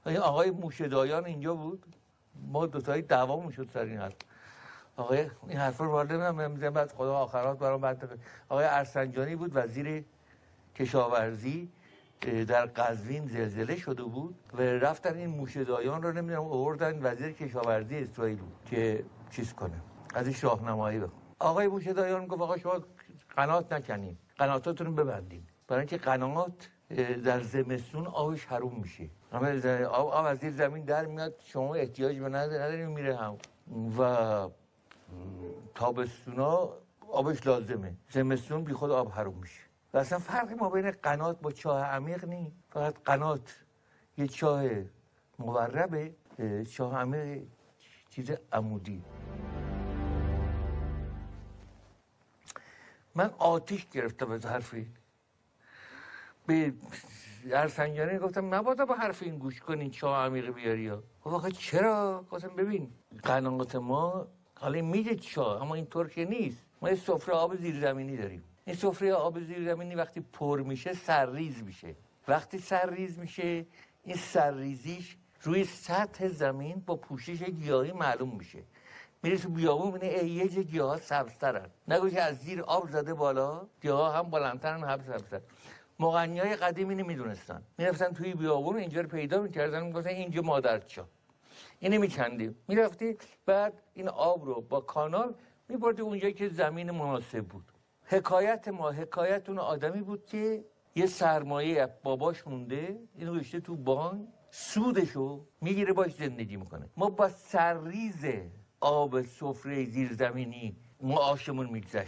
این آقای موشه‌دایان اینجا بود، ما دوتایی دعوامون شد سر این حرف. آقای این حرف رو وارد نمی‌شم، بعد خدا آخرات برام بعد آقای ارسنجانی بود وزیر کشاورزی، در قزوین زلزله شده بود و رفتن این موشه‌دایان رو نمیدونم آوردن وزیر کشاورزی اسرائیل بود که چیز کنه، ازش راهنمایی بکنه. آقای موشه‌دایان گفت آقا شما قنات نکنین، قناتاتون رو ببندین، برای اینکه قنات در زمستون آبش حروم میشه، آب از زیر زمین در میاد، شما احتیاج به ندارین میره هم و تابستونا آبش لازمه، زمستون بی خود آب حروم میشه. و اصلا فرقی ما بین قنات با چاه عمیق نیست، فقط قنات یه چاه موربه، چاه عمیق چیز عمودی. من آتیش گرفتم از حرفی، به ارسنجانی گفتم نباید با حرف این گوش کنین چاه عمیق بیاری ها. واقعا چرا؟ گفتم ببین قنات ما حالا میده چاه، اما اینطور که نیست، ما یه سفره آب زیرزمینی داریم. این سفره آب زیرزمینی وقتی پر میشه سرریز میشه، وقتی سرریز میشه این سرریزیش روی سطح زمین با پوشش گیاهی معلوم میشه، میره تو بیابون میبینه یه جا گیاها سبزترن، نگو که از زیر آب زده بالا گیاها هم بلندترن هم سبزتر. مغنیای قدیم اینو میدونستن، میرفتن توی بیابون اینجا رو پیدا میکردن، میگفتن اینجا مادرچا، اینو میکندیم، میرفتی بعد این آب رو با کانال میبردی اونجایی که زمین مناسب بود. حکایت ما حکایت اون آدمی بود که یه سرمایه باباش مونده، اینو گذاشته تو بانک، سودشو میگیره باش زندگی میکنه. ما با سرریز آب سفره زیرزمینی ما آشمون میگذشت.